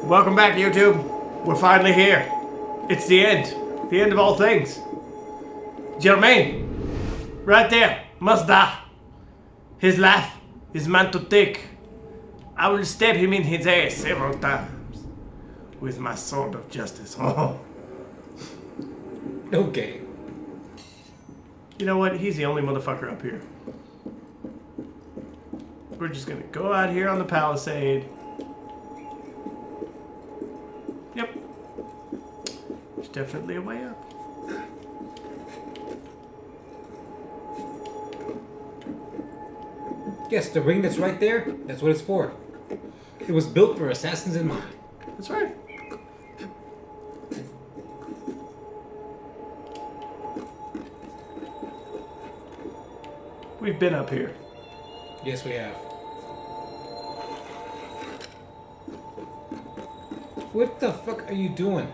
Welcome back, YouTube. We're finally here. It's the end. The end of all things. Germain. Right there. Must die. His life is meant to take. I will stab him in his ass several times. With my sword of justice. Oh. Okay. You know what? He's the only motherfucker up here. We're just gonna go out here on the palisade. Yep. There's definitely a way up. Yes, the ring that's right there, that's what it's for. It was built for assassins in mind. That's right. We've been up here. Yes, we have. What the fuck are you doing?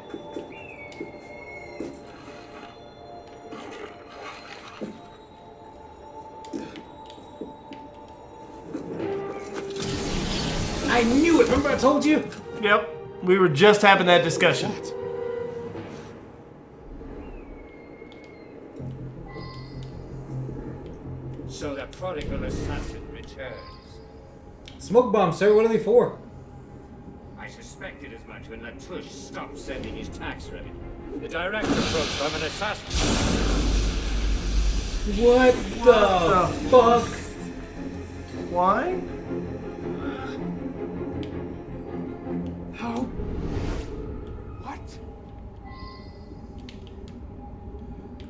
I knew it! Remember I told you? Yep. We were just having that discussion. So the prodigal assassin returns. Smoke bombs, sir. What are they for? I suspected as much when Latouche stopped sending his tax revenue. The director wrote I'm an assassin. What the fuck? Why? How? What?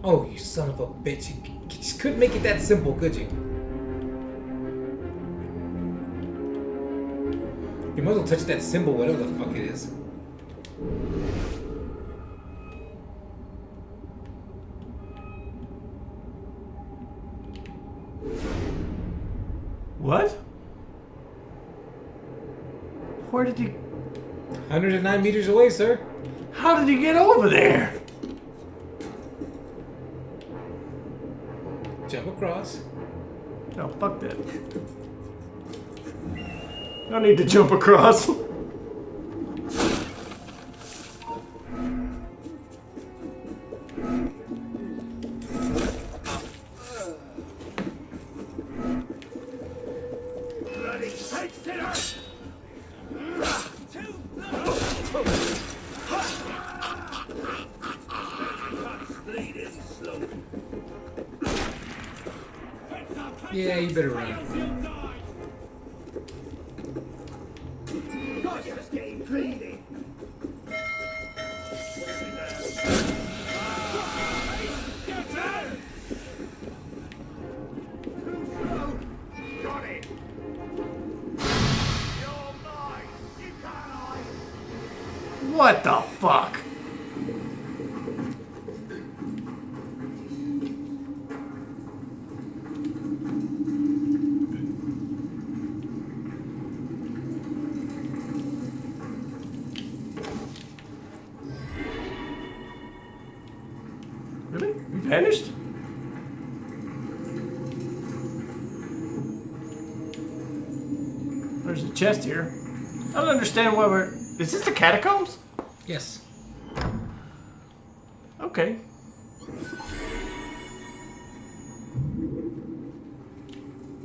Oh, you son of a bitch. You just couldn't make it that simple, could you? You might as well touch that symbol, whatever the fuck it is. What? Where did he... 109 meters away, sir. How did he get over there? Jump across. No, fuck that. No need to jump across. Yeah, you better run. What the fuck? Really? You vanished? There's a chest here. I don't understand why we're... Is this the catacombs? Yes. Okay.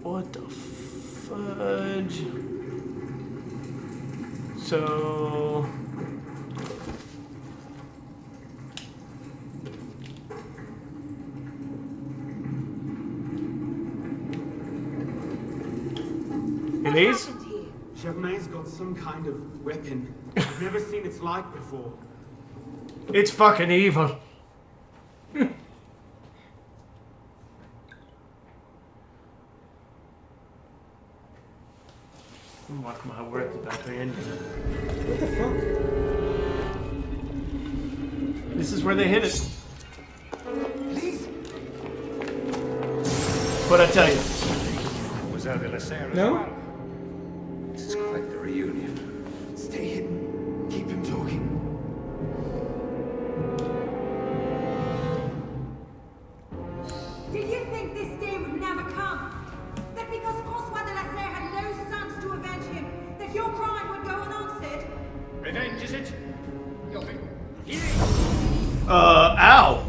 What the fudge? So... It is? Germain's got some kind of weapon. I've never seen its like before. It's fucking evil. Mark my words about the end. What the fuck? This is where they hit it. What'd I tell you? Was that the Lacerda? No? This is quite the reunion. Stay hidden. Keep him talking. Did you think this day would never come? That because François de la Serre had no sons to avenge him, that your crime would go unanswered? Revenge is it? You'll be... Ow.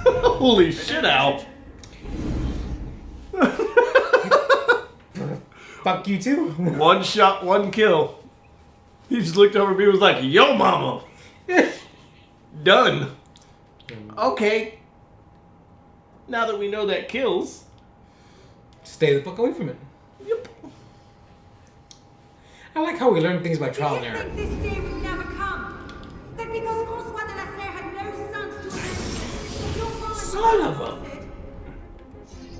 Holy shit, Al. Fuck you too. One shot, one kill. He just looked over at me and was like, yo, mama. Done. Okay. Now that we know that kills. Stay the fuck away from it. Yep. I like how we learn things by trial and Did you error. think this day would never come? That because François de la Serre had no sons to avenge, your father Son of a...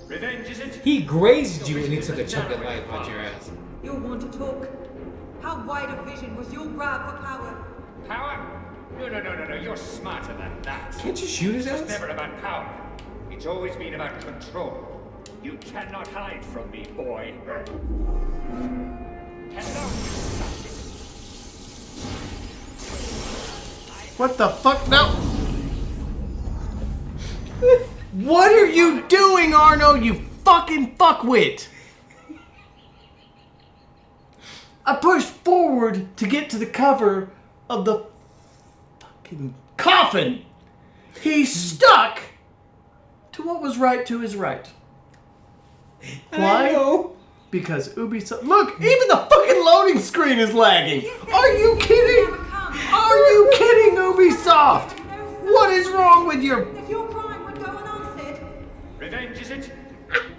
Revenge, is it? He grazed you and he took a chunk of life out your ass. You want to talk? How wide a vision was your grab for power? Power? No. You're smarter than that. Can't you shoot his It's ass? never about power. It's always been about control. You cannot hide from me, boy. Hello, What the fuck? No. What are you doing, Arno, you fucking fuckwit? I pushed forward to get to the cover of the fucking coffin. He stuck to what was right to his right. Why? I know. Because Ubisoft... Look, even the fucking loading screen is lagging. Are you kidding? Are you kidding, Ubisoft? What is wrong with your... If your crime would go unanswered, Revenge, is it?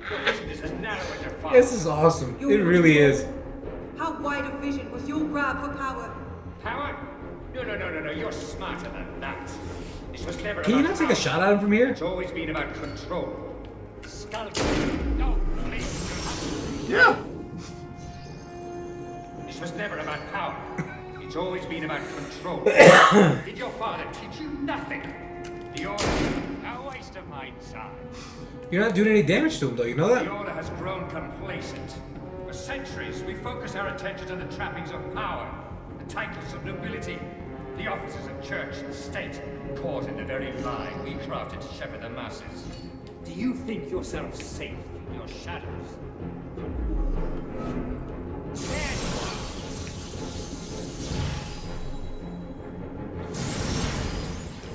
Your vision is as narrow as your father. This is awesome. It really is. how wide a vision was your grab for power? Power? No. You're smarter than that. This was never Can you about not take a power. shot at him from here? It's always been about control. Skull. No, please. Yeah. This was never about power. It's always been about control. Did your father teach you nothing? The Order, a waste of my time. You're not doing any damage to him, though. You know The that? Order has grown complacent. For centuries, we focus our attention on the trappings of power, the titles of nobility, the offices of church and state, caught in the very lie we crafted to shepherd the masses. Do you think yourself safe in your shadows?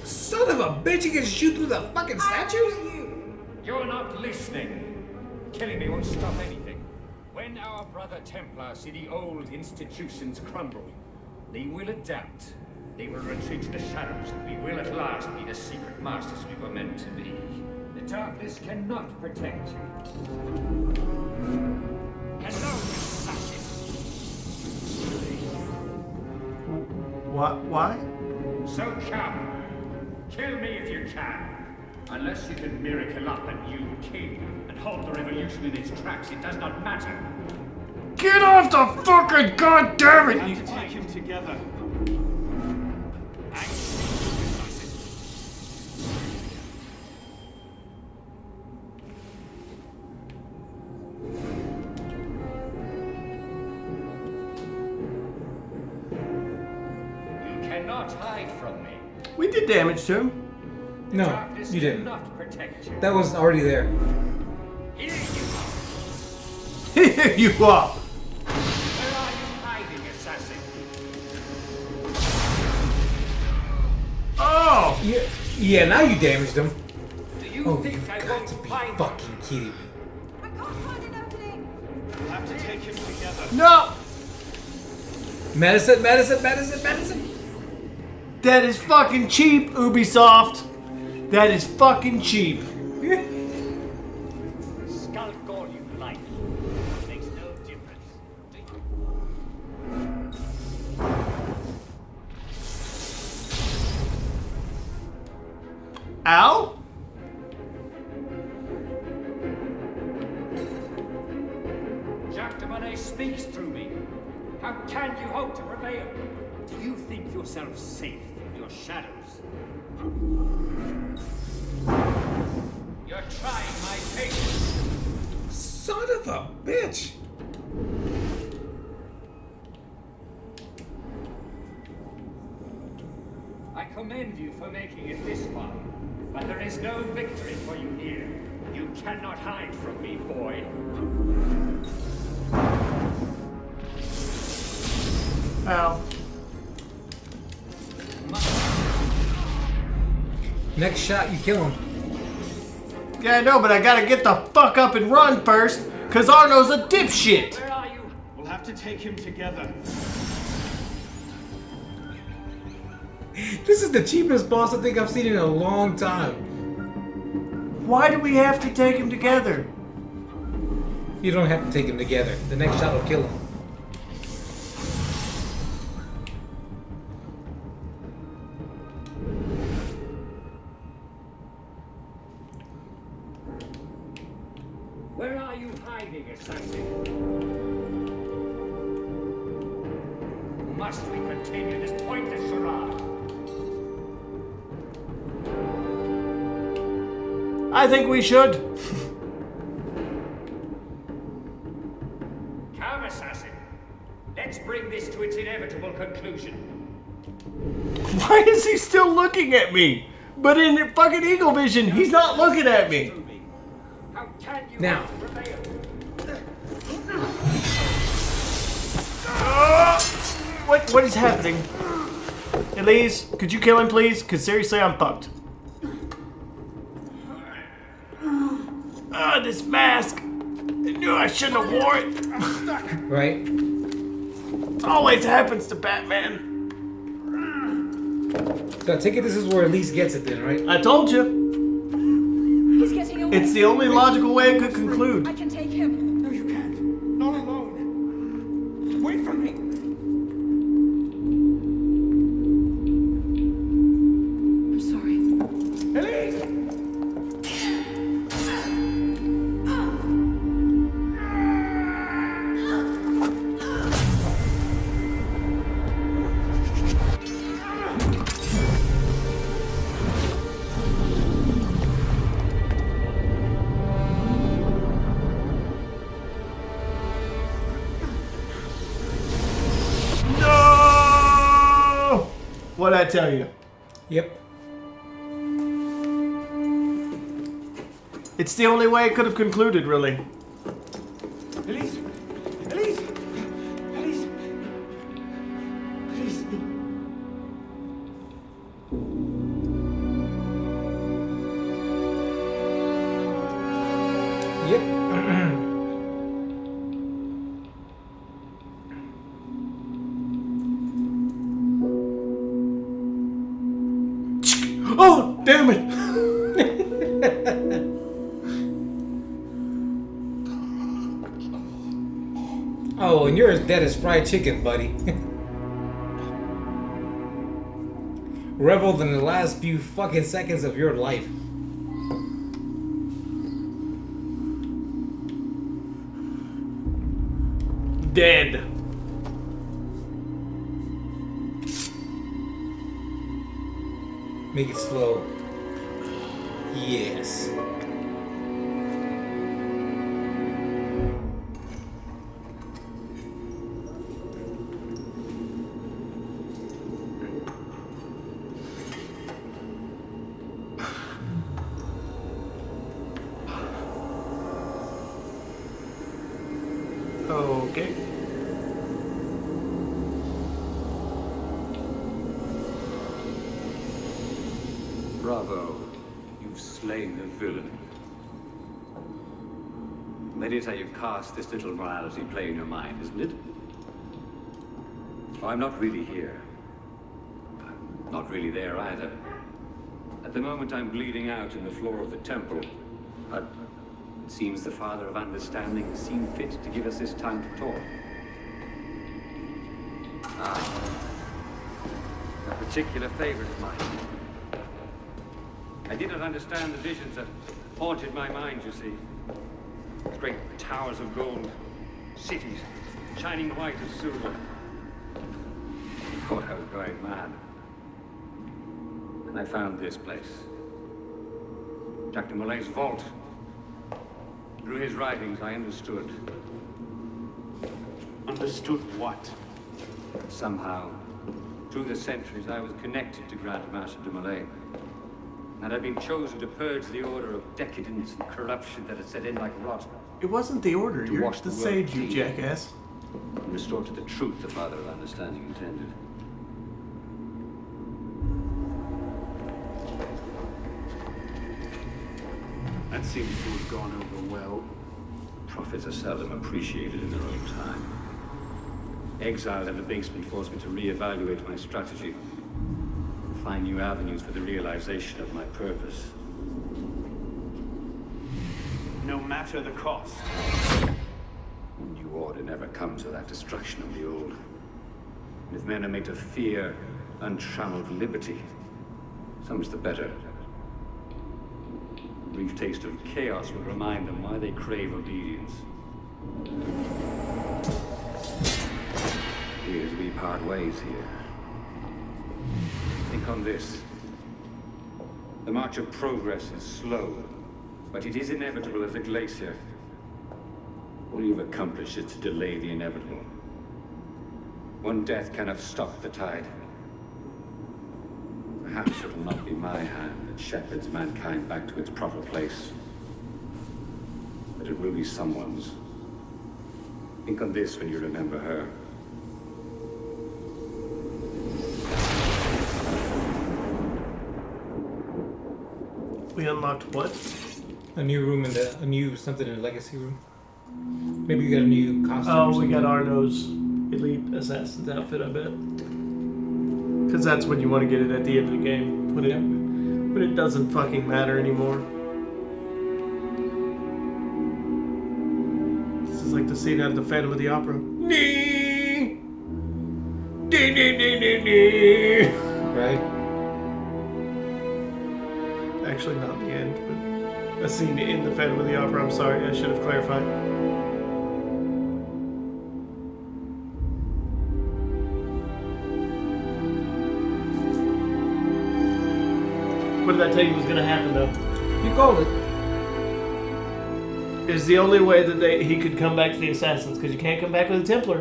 Son of a bitch, you can shoot through the fucking statues? You're not listening. Killing me won't stop anything. When our brother Templars see the old institutions crumble, they will adapt. They will retreat to the shadows, and we will at last be the secret masters we were meant to be. The darkness cannot protect you. Hello, assassin. What? Why? So come. Kill me if you can. Unless you can miracle up a new king and halt the revolution in its tracks, it does not matter. Get off the fucking goddamn We it! have to take him together. You cannot hide from me. We did damage to him. No, Darkness you didn't. cannot protect you. That was already there. Here you are. Here you are. Where are you hiding, assassin? Oh! Yeah, now you damaged him. Do you Oh, think you've I got won't to be find fucking kidding me. I can't find an opening. We have to take him together. No! Medicine. That is fucking cheap, Ubisoft. That is fucking cheap. Skulk all you like. Makes no difference. Do you? Al? Jacques de Molay speaks through me. How can you hope to prevail? Do you think yourself safe in your shadows? You're trying my patience. Son of a bitch. I commend you for making it this far, but there is no victory for you here. You cannot hide from me, boy. Al. Next shot, you kill him. Yeah, I know, but I gotta get the fuck up and run first, cause Arno's a dipshit. Where are you? We'll have to take him together. This is the cheapest boss I think I've seen in a long time. Why do we have to take him together? You don't have to take him together. The next shot will kill him. Where are you hiding, assassin? Must we continue this pointless charade? I think we should. Come, assassin. Let's bring this to its inevitable conclusion. Why is he still looking at me? But in fucking Eagle Vision, he's not looking at me. How can you Now. prevail? What is happening? Elise, could you kill him, please? Because seriously, I'm fucked. This mask. I knew I shouldn't have wore it. Right? It always happens to Batman. So I take it this is where Elise gets it then, right? I told you. He's getting away. It's the only logical way it could conclude. I can take him. No, you can't. Not alone. Wait for me. I'm sorry. Elise! No! What'd I tell you? Yep. It's the only way it could have concluded, really. Elise! Elise! Elise! Elise! Yep. Oh, damn it! Oh, and you're as dead as fried chicken, buddy. Reveled in the last few fucking seconds of your life. Dead. Make it slow. Yes. Okay. Bravo. You've slain the villain. That is how you cast this little morality play in your mind, isn't it? Oh, I'm not really here. Not really there either. At the moment, I'm bleeding out in the floor of the temple. But it seems the Father of Understanding seemed fit to give us this time to talk. A particular favorite of mine. I did not understand the visions that haunted my mind, you see. Great towers of gold, cities shining white as silver. I thought I was going mad. And I found this place. Dr. Molet's vault. Through his writings, I understood. Understood what? Somehow, through the centuries, I was connected to Grand Master de Molay. And I've been chosen to purge the order of decadence and corruption that had set in like rot. It wasn't the order. To You're wash the the world sage, you clean. jackass. And restore to the truth the Father of Understanding intended. seems to have gone over well. Prophets are seldom appreciated in their own time. Exiled in the basement forced me to reevaluate my strategy. Find new avenues for the realization of my purpose. No matter the cost. New order never comes without destruction of the old. And if men are made to fear untrammeled liberty, so much the better. A brief taste of chaos will remind them why they crave obedience. Here's we part ways here. Think on this. The march of progress is slow, but it is inevitable as a glacier. All you've accomplished is to delay the inevitable. One death cannot stop the tide. Perhaps it will not be my hand that shepherds mankind back to its proper place. But it will be someone's. Think on this when you remember her. We unlocked what? A new room a new something in the legacy room. Maybe you got a new costume. or Oh, we something. got Arno's elite assassin's outfit, I bet. Because that's when you want to get it at the end of the game. When it doesn't fucking matter anymore. This is like the scene out of the Phantom of the Opera. Nee! Dee dee dee dee dee! Right? Actually, not the end, but a scene in the Phantom of the Opera. I'm sorry, I should have clarified. What did I tell you was going to happen, though? You called it. Is the only way that he could come back to the Assassins, because you can't come back with a Templar.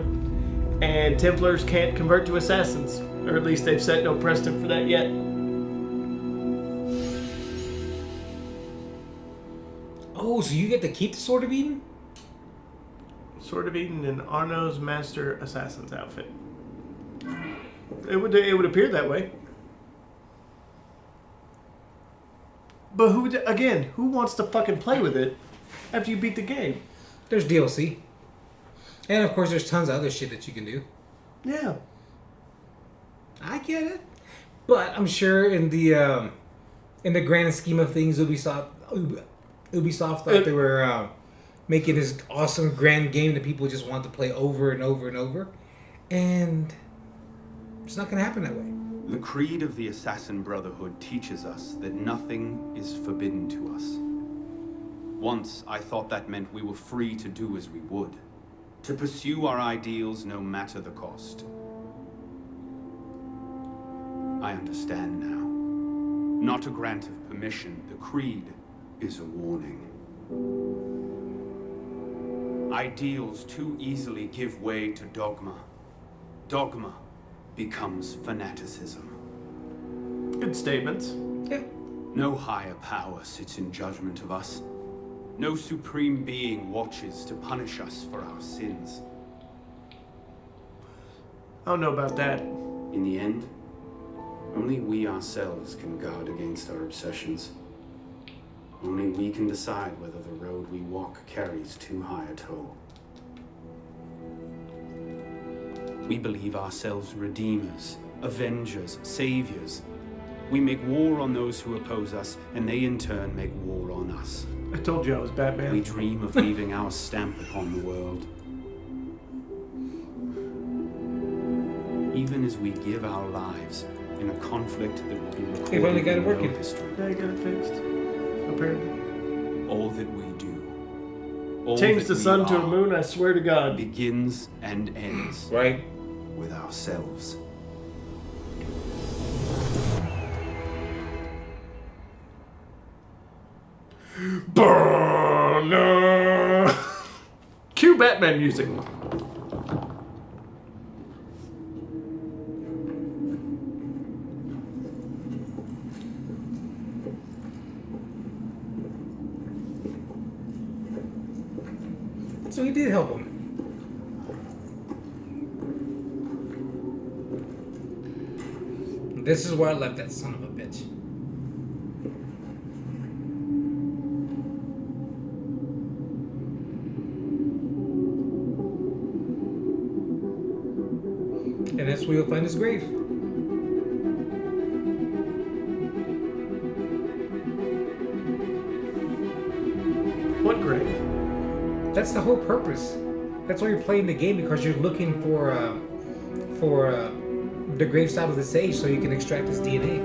And Templars can't convert to Assassins. Or at least they've set no precedent for that yet. Oh, so you get to keep the Sword of Eden? Sword of Eden and Arno's Master Assassin's outfit. It would appear that way. But who wants to fucking play with it after you beat the game? There's DLC. And of course there's tons of other shit that you can do. Yeah. I get it. But I'm sure in the grand scheme of things, Ubisoft thought they were making this awesome grand game that people just want to play over and over and over. And it's not going to happen that way. The creed of the Assassin Brotherhood teaches us that nothing is forbidden to us. Once, I thought that meant we were free to do as we would, to pursue our ideals no matter the cost. I understand now. Not a grant of permission, the creed is a warning. Ideals too easily give way to dogma. Dogma becomes fanaticism. Good statements. Yeah. No higher power sits in judgment of us. No supreme being watches to punish us for our sins. I don't know about that. In the end, only we ourselves can guard against our obsessions. Only we can decide whether the road we walk carries too high a toll. We believe ourselves redeemers, avengers, saviors. We make war on those who oppose us, and they in turn make war on us. I told you I was Batman. We dream of leaving our stamp upon the world. Even as we give our lives in a conflict that will be recorded They've only got it in world working. history. Yeah, I got it fixed. Apparently. All that we do, all Change that the we sun to a are, moon, I swear to God. begins and ends Right? with ourselves. Burner! Cue Batman music. So he did help him. This is where I left that son of a bitch. where you'll find his grave. What grave? That's the whole purpose. That's why you're playing the game, because you're looking for the gravesite of the sage so you can extract his DNA.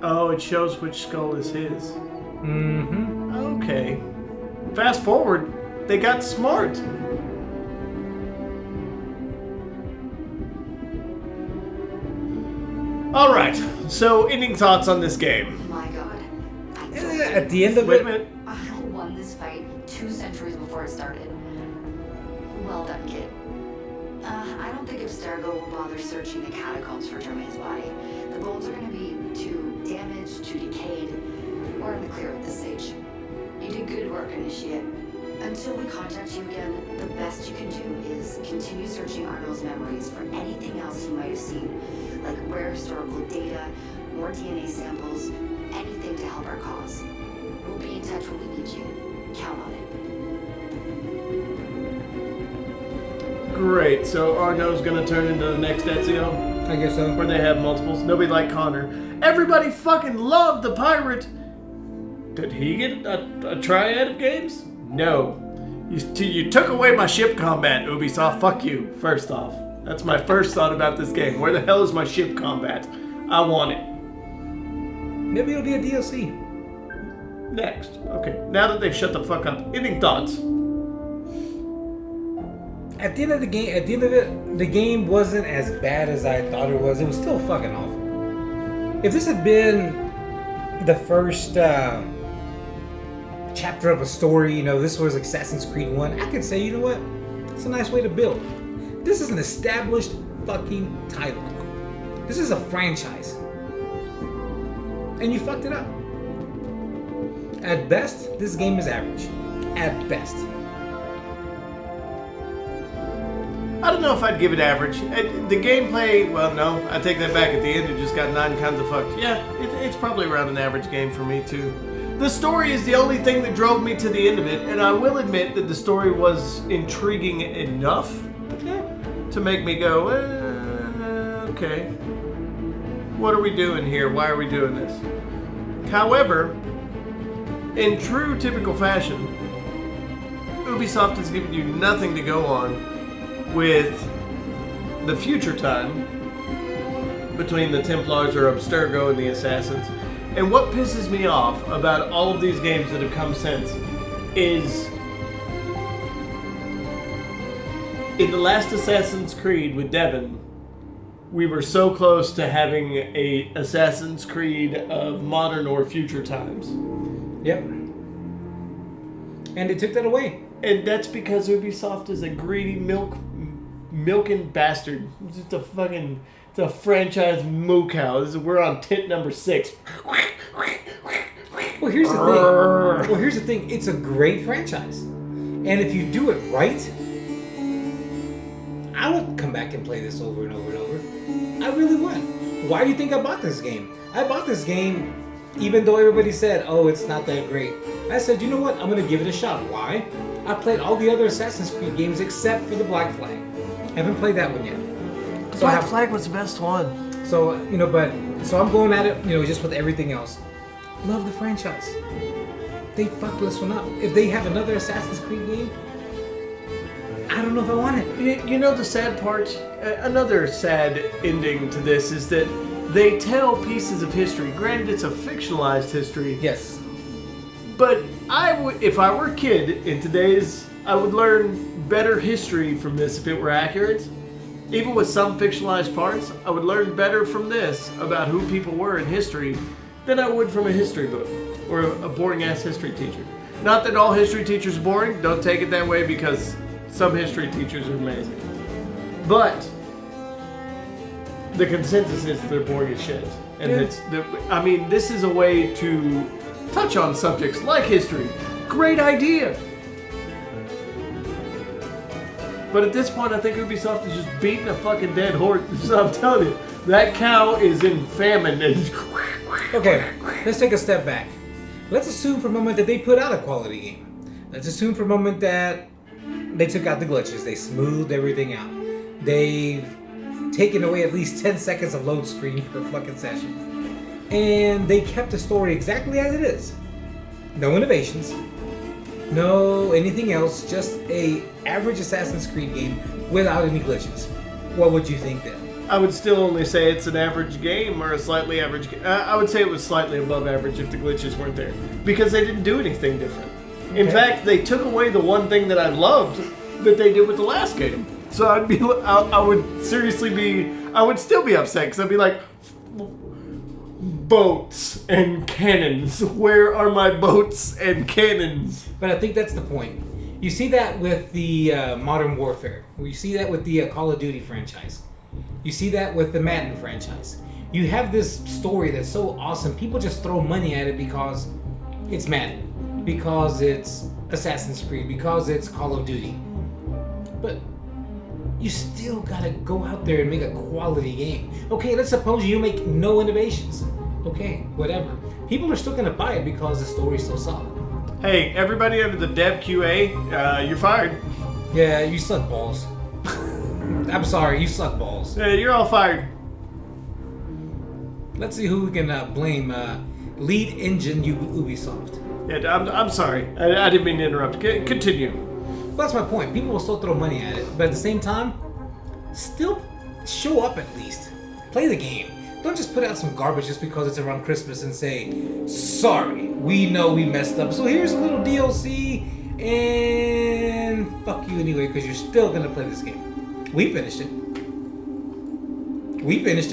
Oh, it shows which skull is his. Mm-hmm. Okay. Fast forward, they got smart. All right. So, ending thoughts on this game. My god. At the end of Wait a it, minute. I won this fight 2 centuries before it started. Well done, kid. I don't think Abstergo will bother searching the catacombs for Germain's body. The bones are going to be too damaged, too decayed. We're in the clear with this sage. You did good work, Initiate. Until we contact you again, the best you can do is continue searching Arnold's memories for anything else he might have seen, like rare historical data, more DNA samples, anything to help our cause. We'll be in touch when we need you. Count on it. Great. So Arno's gonna turn into the next Ezio, I guess so. where they have multiples. Nobody like Connor. Everybody fucking loved the pirate. Did he get a triad of games? No. You took away my ship combat, Ubisoft. Fuck you. First off, that's my first thought about this game. Where the hell is my ship combat? I want it. Maybe it'll be a DLC. Next. Okay. Now that they've shut the fuck up. Ending thoughts. At the end of the game, at the end of it, the game wasn't as bad as I thought it was. It was still fucking awful. If this had been the first chapter of a story, you know, this was Assassin's Creed 1, I could say, you know what? It's a nice way to build. This is an established fucking title. This is a franchise. And you fucked it up. At best, this game is average. At best. I don't know if I'd give it average. The gameplay, well, no, I take that back. At the end, it just got 9 kinds of fucked. Yeah, it's probably around an average game for me, too. The story is the only thing that drove me to the end of it, and I will admit that the story was intriguing enough to make me go, okay. What are we doing here? Why are we doing this? However, in true typical fashion, Ubisoft has given you nothing to go on with the future time between the Templars or Abstergo and the Assassins. And what pisses me off about all of these games that have come since is in the last Assassin's Creed with Devon, we were so close to having a Assassin's Creed of modern or future times. Yep. And they took that away. And that's because Ubisoft is a greedy milking bastard. It's just it's a franchise moo cow. We're on tit number 6. Well, here's the thing. It's a great franchise. And if you do it right, I would come back and play this over and over and over. I really would. Why do you think I bought this game? I bought this game even though everybody said, oh, it's not that great. I said, you know what? I'm going to give it a shot. Why? I played all the other Assassin's Creed games except for the Black Flag. Haven't played that one yet. So Black Flag was the best one. So, so I'm going at it, just with everything else. Love the franchise. They fucked this one up. If they have another Assassin's Creed game, I don't know if I want it. You know the sad part? Another sad ending to this is that they tell pieces of history. Granted, it's a fictionalized history. Yes. But if I were a kid in today's, I would learn better history from this if it were accurate. Even with some fictionalized parts, I would learn better from this about who people were in history than I would from a history book or a boring-ass history teacher. Not that all history teachers are boring. Don't take it that way, because some history teachers are amazing. But the consensus is they're boring as shit. And this is a way to touch on subjects like history. Great idea. But at this point, I think Ubisoft is just beating a fucking dead horse. So I'm telling you, that cow is in famine. Okay, let's take a step back. Let's assume for a moment that they put out a quality game. Let's assume for a moment that they took out the glitches. They smoothed everything out. They've taken away at least 10 seconds of load screen per fucking session. And they kept the story exactly as it is. No innovations. No anything else. Just a average Assassin's Creed game without any glitches. What would you think then? I would still only say it's an average game or a slightly average game. I would say it was slightly above average if the glitches weren't there. Because they didn't do anything different. In fact, they took away the one thing that I loved that they did with the last game. So I would still be upset because I'd be like, boats and cannons. Where are my boats and cannons? But I think that's the point. You see that with the Modern Warfare. You see that with the Call of Duty franchise. You see that with the Madden franchise. You have this story that's so awesome. People just throw money at it because it's Madden, because it's Assassin's Creed, because it's Call of Duty. But you still gotta go out there and make a quality game. Okay, let's suppose you make no innovations. Okay, whatever. People are still gonna buy it because the story's so solid. Hey, everybody under the Dev QA, you're fired. Yeah, you suck balls. I'm sorry, you suck balls. Yeah, you're all fired. Let's see who we can blame. Lead engine Ubisoft. Yeah, I'm sorry. I didn't mean to interrupt. Continue. Well, that's my point. People will still throw money at it, but at the same time, still show up at least. Play the game. Don't just put out some garbage just because it's around Christmas and say, sorry, we know we messed up, so here's a little DLC, and fuck you anyway, because you're still going to play this game. We finished it.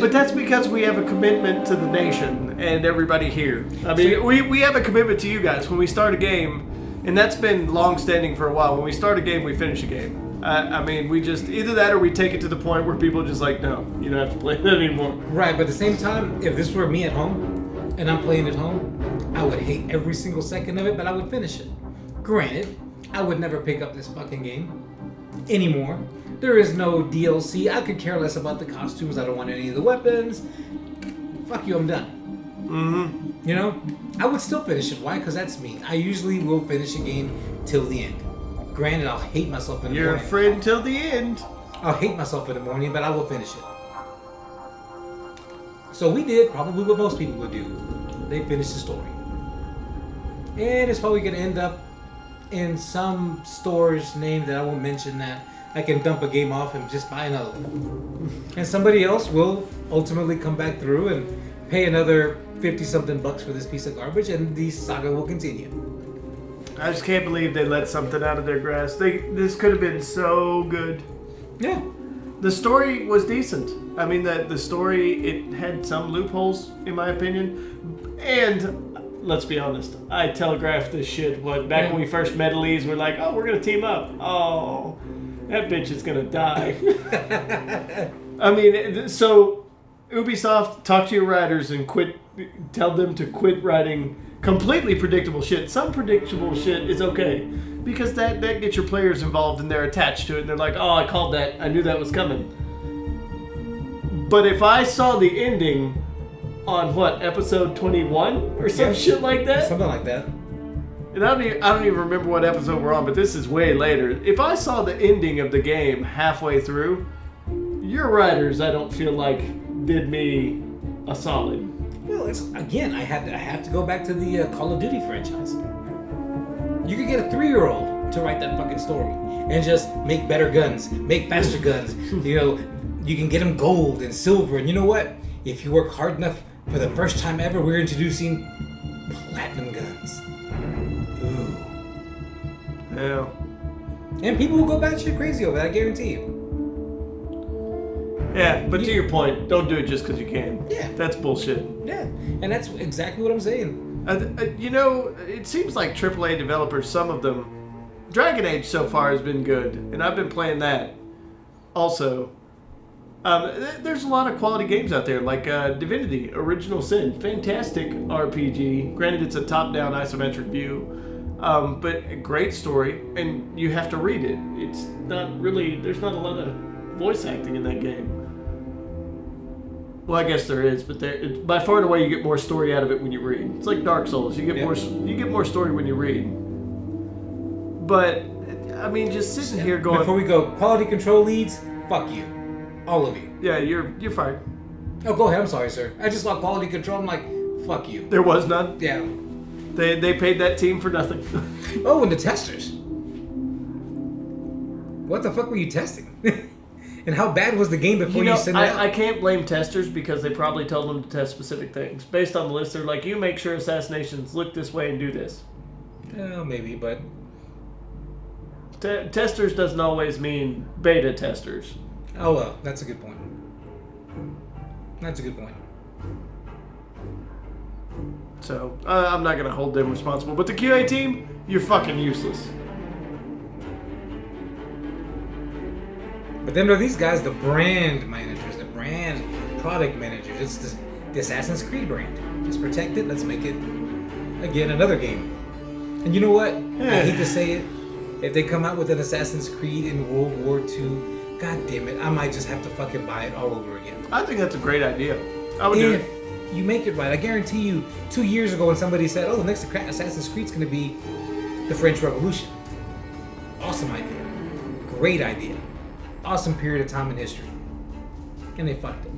But that's because we have a commitment to the nation and everybody here. I mean, we have a commitment to you guys. When we start a game, and that's been long-standing for a while, when we start a game, we finish a game. I mean, we just, either that or we take it to the point where people are just like, no, you don't have to play that anymore. Right, but at the same time, if this were me at home, and I'm playing at home, I would hate every single second of it, but I would finish it. Granted, I would never pick up this fucking game anymore. There is no DLC. I could care less about the costumes. I don't want any of the weapons. Fuck you, I'm done. Mm-hmm. You know? I would still finish it. Why? Because that's me. I usually will finish a game till the end. Granted, I'll hate myself in the morning. You're a friend till the end. I'll hate myself in the morning, but I will finish it. So we did probably what most people would do. They finished the story. And it's probably going to end up in some store's name that I won't mention, that I can dump a game off and just buy another one. And somebody else will ultimately come back through and pay another 50-something bucks for this piece of garbage, and the saga will continue. I just can't believe they let something out of their grasp. This could have been so good. Yeah. The story was decent. I mean, the story, it had some loopholes, in my opinion. And let's be honest, I telegraphed this shit. Back when we first met Elise, we're like, oh, we're going to team up. Oh, that bitch is going to die. I mean, so Ubisoft, talk to your writers and tell them to quit writing completely predictable shit. Some predictable shit is okay, because that gets your players involved and they're attached to it and they're like, oh, I called that. I knew that was coming. But if I saw the ending on episode 21 or some shit like that? Something like that. And I don't even remember what episode we're on, but this is way later. If I saw the ending of the game halfway through, your writers, I don't feel like, did me a solid. Well, I have to go back to the Call of Duty franchise. You could get a 3-year-old to write that fucking story and just make better guns, make faster guns. You know, you can get them gold and silver. And you know what? If you work hard enough, for the first time ever, we're introducing platinum guns. Ooh. Yeah. And people will go batshit crazy over that, I guarantee you. Yeah, but to your point, don't do it just because you can. Yeah. That's bullshit. Yeah, and that's exactly what I'm saying. You know, it seems like AAA developers, some of them, Dragon Age so far has been good, and I've been playing that. Also, there's a lot of quality games out there, like Divinity, Original Sin, fantastic RPG. Granted, it's a top-down isometric view, but a great story, and you have to read it. It's not really, there's not a lot of voice acting in that game. Well, I guess there is, but by far and away you get more story out of it when you read. It's like Dark Souls. You get more story when you read. But I mean, just sitting here going. Before we go, quality control leads, fuck you. All of you. Yeah, you're fine. Oh, go ahead. I'm sorry, sir. I just saw quality control. I'm like, fuck you. There was none. Yeah. They paid that team for nothing. Oh, and the testers. What the fuck were you testing? And how bad was the game before you sent it out? I can't blame testers because they probably told them to test specific things. Based on the list, they're like, you make sure assassinations look this way and do this. Well, maybe, but... Testers doesn't always mean beta testers. Oh, well, that's a good point. That's a good point. So, I'm not going to hold them responsible. But the QA team, you're fucking useless. But then there are these guys, the brand managers, the brand product managers. It's the Assassin's Creed brand. Let's protect it. Let's make it, again, another game. And you know what? I hate to say it. If they come out with an Assassin's Creed in World War II, god damn it, I might just have to fucking buy it all over again. I think that's a great idea. I would do it. If you make it right, I guarantee you, 2 years ago when somebody said, oh, the next Assassin's Creed's going to be the French Revolution. Awesome idea. Great idea. Awesome period of time in history. And they fucked it.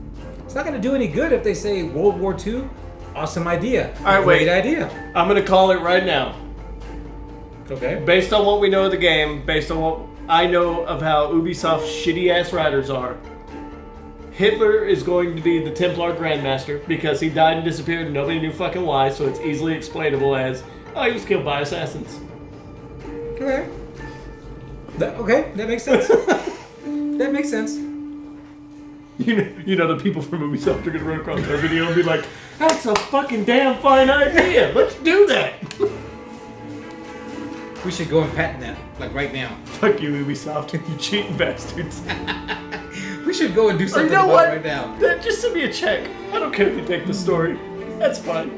It's not going to do any good if they say World War II. Awesome idea. All right, Great wait. idea. I'm going to call it right now. Okay. Based on what we know of the game, based on what I know of how Ubisoft's shitty-ass writers are, Hitler is going to be the Templar Grandmaster because he died and disappeared and nobody knew fucking why, so it's easily explainable as, oh, he was killed by assassins. Okay. That makes sense. That makes sense. You know the people from Ubisoft are going to run across their video and be like, that's a fucking damn fine idea. Let's do that. We should go and patent that, like right now. Fuck you, Ubisoft. You cheating bastards. We should go and do Or something you know about what? it right now. Just send me a check. I don't care if you take the story. That's fine.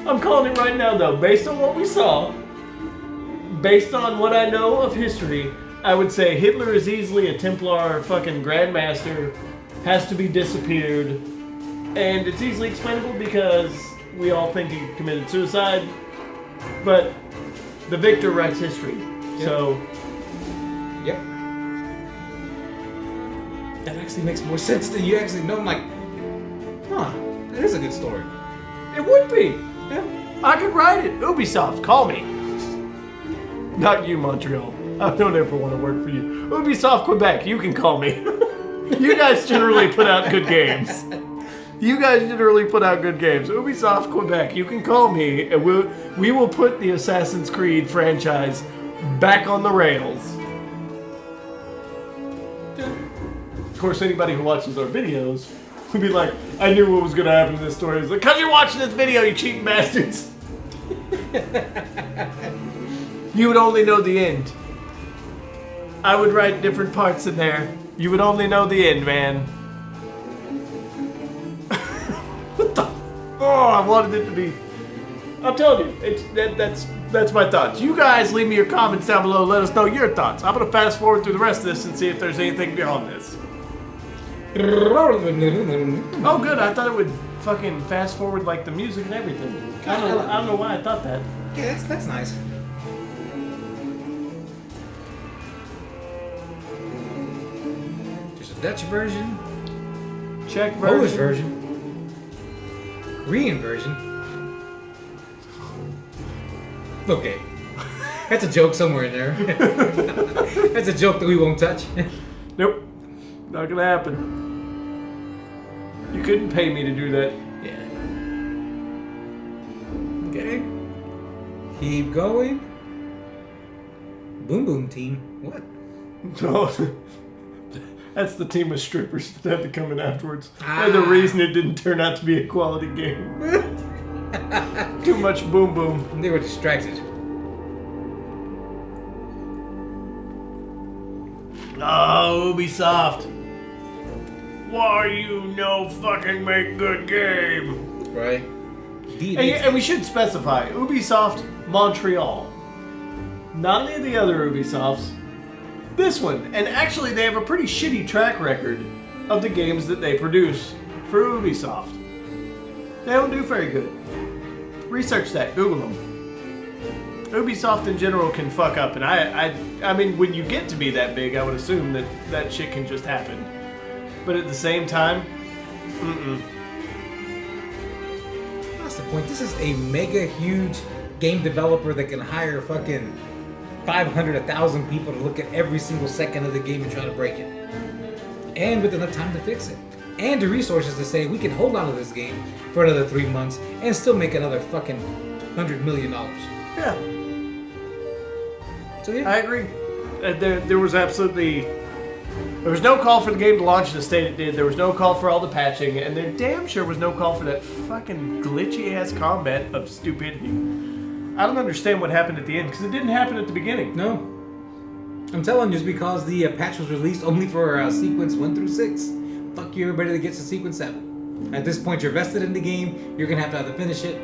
I'm calling it right now, though. Based on what we saw, based on what I know of history, I would say Hitler is easily a Templar fucking Grandmaster, has to be disappeared, and it's easily explainable because we all think he committed suicide, but the victor writes history. Yep. So... Yep. That actually makes more sense than you actually know. I'm like, huh, that is a good story. It would be. Yeah. I could write it. Ubisoft, call me. Not you, Montreal. I don't ever want to work for you. Ubisoft Quebec, you can call me. You guys generally put out good games. Ubisoft Quebec, you can call me, and we will put the Assassin's Creed franchise back on the rails. Of course, anybody who watches our videos would be like, I knew what was going to happen in this story. It's like, because you're watching this video, you cheating bastards. You would only know the end. I would write different parts in there. You would only know the end, man. What the? Oh, I wanted it to be. I'm telling you, that's my thoughts. You guys leave me your comments down below. Let us know your thoughts. I'm gonna fast forward through the rest of this and see if there's anything beyond this. Oh, good. I thought it would fucking fast forward like the music and everything. I don't know why I thought that. Yeah, that's nice. There's a Dutch version, Czech version. Polish version, Korean version. Okay. That's a joke somewhere in there. That's a joke that we won't touch. Nope. Not gonna happen. You couldn't pay me to do that. Yeah. Okay. Keep going. Boom Boom Team. What? No. That's the team of strippers that had to come in afterwards. They're the reason it didn't turn out to be a quality game. Too much boom boom. They were distracted. Oh, Ubisoft. Why you no fucking make good game? Right. And we should specify, Ubisoft Montreal. Not any of the other Ubisofts. This one. And actually they have a pretty shitty track record of the games that they produce for Ubisoft. They don't do very good. Research that. Google them. Ubisoft in general can fuck up, and I mean, when you get to be that big, I would assume that that shit can just happen. But at the same time, That's the point. This is a mega huge game developer that can hire fucking 500, 1,000 people to look at every single second of the game and try to break it. And with enough time to fix it. And the resources to say we can hold on to this game for another 3 months and still make another fucking $100 million. yeah, So yeah. I agree. There was absolutely... There was no call for the game to launch the state it did. There was no call for all the patching. And there damn sure was no call for that fucking glitchy-ass combat of stupidity. I don't understand what happened at the end, because it didn't happen at the beginning. No. I'm telling you, it's because the patch was released only for sequence 1 through 6. Fuck you, everybody that gets to sequence 7. At this point, you're vested in the game. You're going to have to either finish it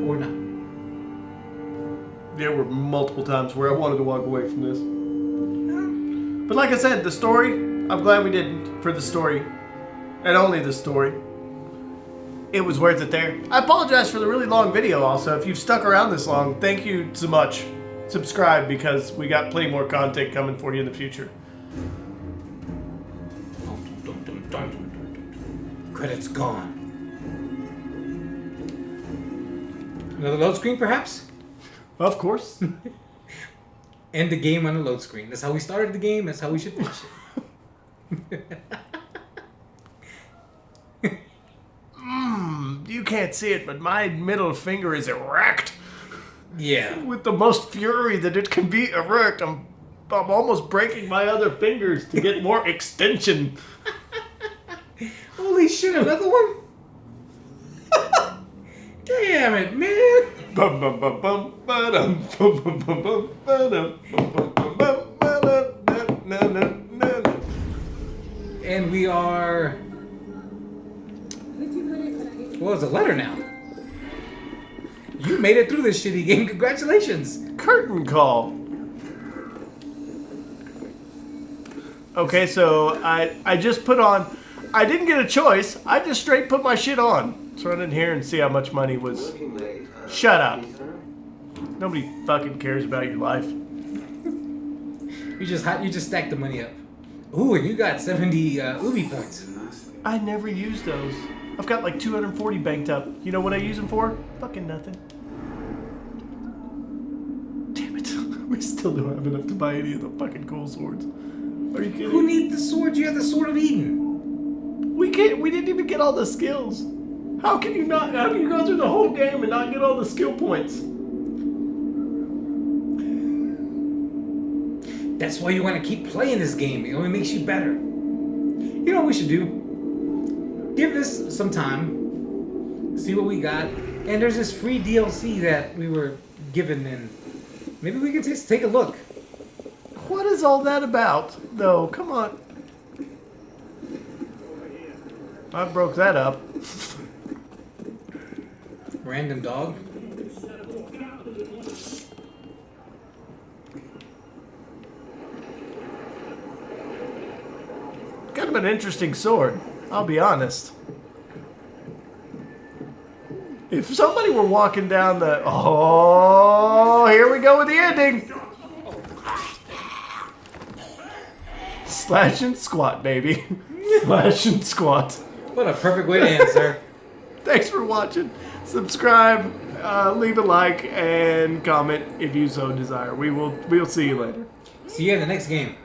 or not. There were multiple times where I wanted to walk away from this. But like I said, the story, I'm glad we didn't for the story. And only the story. It was worth it there. I apologize for the really long video also. If you've stuck around this long, thank you so much. Subscribe because we got plenty more content coming for you in the future. Credits gone. Another load screen, perhaps? Of course. End the game on a load screen. That's how we started the game. That's how we should finish it. You can't see it, but my middle finger is erect. Yeah. With the most fury that it can be erect. I'm almost breaking my other fingers to get more extension. Holy shit, another one? Damn it, man. Bum, bum, bum, bum, ba-dum, bum, bum, bum, bum, ba-dum, bum, bum, bum, bum, ba-dum, na, na, na, na, na. And we are... Well, it's a letter now. You made it through this shitty game. Congratulations. Curtain call. Okay, so I just put on... I didn't get a choice. I just straight put my shit on. Let's run in here and see how much money was... Shut up. Nobody fucking cares about your life. You just stacked the money up. Ooh, and you got 70 Ubi points. I never use those. I've got like 240 banked up. You know what I use them for? Fucking nothing. Damn it. We still don't have enough to buy any of the fucking cool swords. Are you kidding? Who needs the sword? You have the Sword of Eden. We didn't even get all the skills. How can you go through the whole game and not get all the skill points? That's why you want to keep playing this game. It only makes you better. You know what we should do? Give this some time. See what we got. And there's this free DLC that we were given, and maybe we can just take a look. What is all that about, though? Come on. I broke that up. Random dog. Kind of an interesting sword, I'll be honest. If somebody were walking down the... Oh, here we go with the ending. Slash and squat, baby. Slash and squat. What a perfect way to answer. Thanks for watching. Subscribe, leave a like, and comment if you so desire. We'll see you later. See you in the next game.